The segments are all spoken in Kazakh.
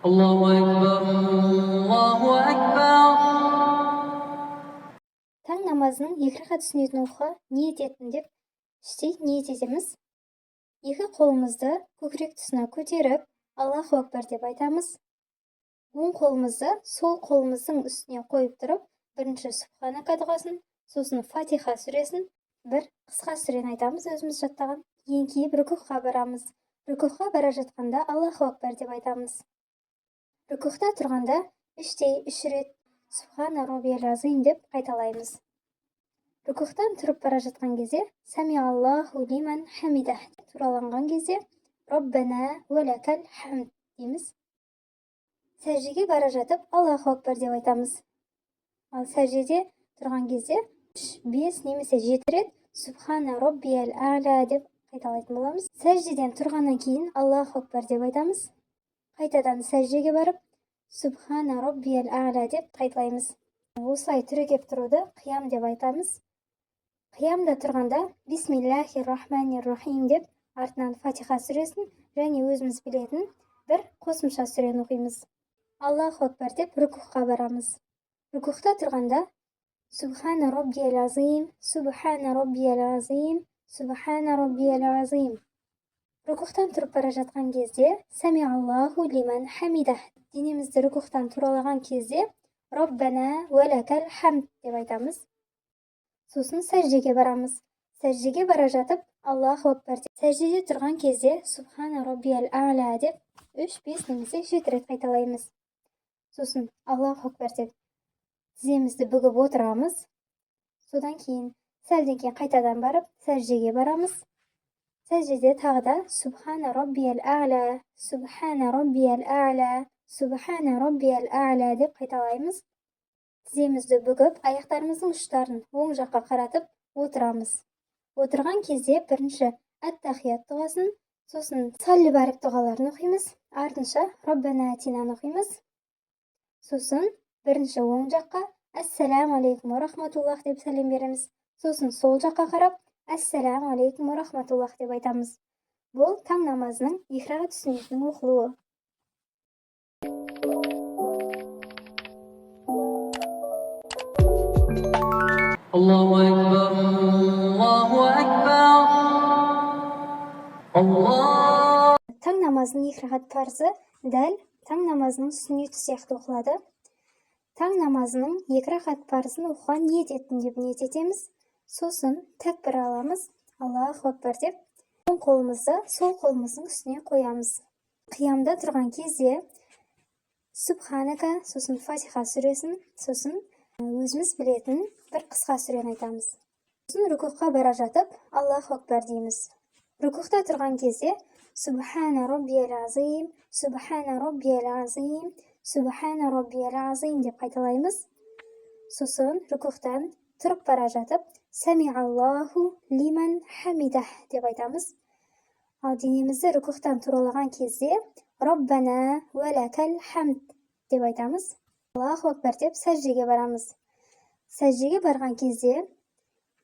الله أكبر الله أكبر. Таң намазының 2 ракат сүннетін оқуға ниет еттім деп іштей ниет етеміз. 2 қолымызды көкірек тұсына көтеріп, Аллаху акбар деп айтамыз. Оң қолымызды сол қолымыздың үстіне қойып тұрып, бірінші Субханака дұғасын, сосын Фатиха сүресін, бір қысқа сүрені айтамыз өзіміз жаттаған. Кейін кейін рүкуға барамыз. Рүкуға бара жатқанда Аллаху акбар деп айтамыз. Рүкуғта тұрғанда іштей 3 рет Субхана роббияль азим деп қайталаймыз. Рүкуғтан тұрып бара жатқан кезде Сами Аллаху лиман хамидах тураланған кезде Роббана уәләкәл хамд дейміз. Сәждеге бара жатып Аллаху акбар деп айтамыз. Ал сәждеде тұрған кезде 5 немесе 7 рет Субхана роббияль а'ля деп қайталайтын боламыз. Сәждеден тұрғаннан кейін Аллаху акбар деп айтамыз. Қайтадан сәждеге барып Субхана роббияль а'ля деп қайталаймыз. Осылай түрегеп тұруды қиям деп айтамыз. Қиямда тұрғанда Бисмиллахир-рахманир-рахим деп артынан Фатиха сүресін және өзіміз білетін бір қосымша сүрені оқимыз. Аллаху акбар деп рүкуға барамыз. Рүкуғта тұрғанда Субхана роббияль азим, Субхана роббияль азим, Субхана роббияль азим. Рүкуғтан тұрып бара жатқан кезде Сами Аллаху лиман хамидах. Денемізді рүкуғтан туралаған кезде Роббана уәләкәл хамд деп айтамыз. Сосын сәждеге барамыз. Сәждеге бара жатып Аллаху акбар деп. Сәждеде тұрған кезде Субхана роббияль а'ля деп 3, 5 немесе 7 рет қайталаймыз. Сосын Аллаху акбар деп тіземізді бүгіп отырамыз. Содан кейін сәлден кейін қайтадан барып сәждеге барамыз. Сәждеде тағы да Субхана роббияль а'ля, Субхана роббияль а'ля, Субхана роббияль а'ля деп қайталаймыз. Тіземізді бүгіп, аяқтарымыздың ұштарын оң жаққа қаратып отырамыз. Отырған кезде бірінші әт-тахият дұғасын, сосын салли барик дұғаларын оқимыз. Артынша Роббана атинаны оқимыз. Сосын бірінші оң жаққа Ассаламу алейкум ва рахматуллах деп сәлем береміз. Сосын сол жаққа қарап Ассаламу алейкум ва рахматуллах деп айтамыз. Бұл таң намазының 2 ракат сүннетінің оқылуы. الله أكبر الله أكبر. الله. Таң намазының 2 ракат парызы дәл таң намазының сүннеті сияқты оқылады. Таң намазының 2 ракат парызын оқуға ниет еттім деп ниет етеміз. Сосын тәкбір аламыз. Аллаху акбар деп. Оң қолымызды сол қолымыздың үстіне қоямыз. Қиямда тұрған кезде Субханака, сосын Фатиха сүресін, сосын өзіміз білетін бір қысқа сүрені айтамыз. Сосын рүкуға бара жатып Аллаху акбар дейміз. Рүкуғта тұрған кезде Субхана роббияль азим, Субхана роббияль азим, Субхана роббияль азим деп қайталаймыз. Сосын рүкуғтан тұрып бара жатып Сами Аллаху лиман хамидах деп айтамыз. Ал денемізді рүкуғтан туралаған кезде Роббана уәләкәл хамд деп айтамыз. Аллаху акбар деп сәждеге барамыз. Сәждеге барған кезде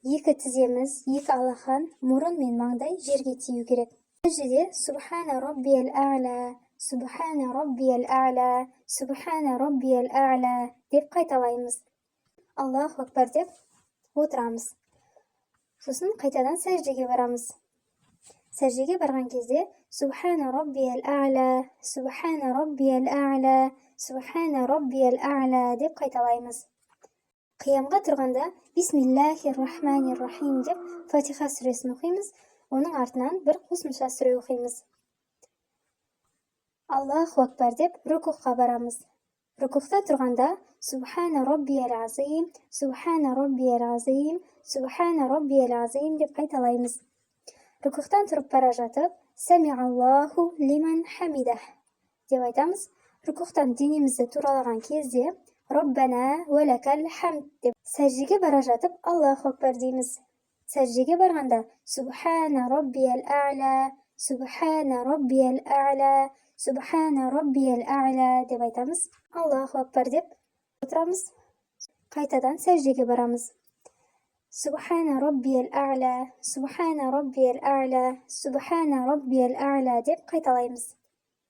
2 тіземіз, 2 алақан, мұрын мен маңдай жерге тию керек. Сәждеде Субхана роббияль а'ля, Субхана роббияль а'ля, Субхана роббияль а'ля деп қайталаймыз. Аллаху акбар деп отырамыз. Сосын қайтадан сәждеге барамыз. Сәждеге барған кезде Субхана роббияль а'ля, Субхана роббияль а'ля, Субхана роббияль а'ля деп қайталаймыз. Қиямға тұрғанда Бисмиллахир-рахманир-рахим деп Фатиха сүресін оқимыз. Оның артынан бір қосымша сүре оқимыз. Аллаху акбар деп рүкуға барамыз. Рүкуғта тұрғанда Субхана роббияль азим, Субхана роббияль азим, Субхана роббияль азим деп қайталаймыз. Рүкуғтан тұрып бара жатып Сами Аллаху лиман хамидах деп айтамыз. Рүкуғтан денемізді туралаған кезде Роббана уәләкәл хамд деп. Сәждеге бара жатып Аллаху акбар дейміз. Сәждеге барғанда Субхана роббияль а'ля, Субхана роббияль а'ля, Субхана роббияль а'ля деп айтамыз. Аллаху акбар деп отырамыз. Қайтадан сәждеге барамыз. Субхана роббияль а'ля, Субхана роббияль а'ля, Субхана роббияль а'ля деп қайталаймыз.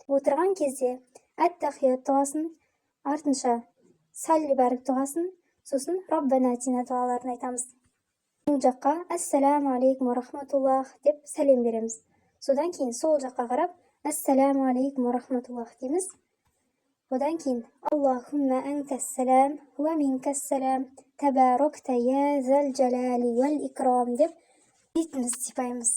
Отырған кезде әттахият дұғасын, артынша салли бәрік дұғасын, сосын Раббана атина дұғаларын айтамыз. Оң жаққа «Ассаламу алейкум ва рахматуллах» деп сәлем береміз. Содан кейін сол жаққа қарап «Ассаламу алейкум ва рахматуллах» дейміз. Одан кейін «Аллахумма анкассалам ва минкассалам, табарокта я зәл джалали вәл икрам» деп бетімізді сипаймыз.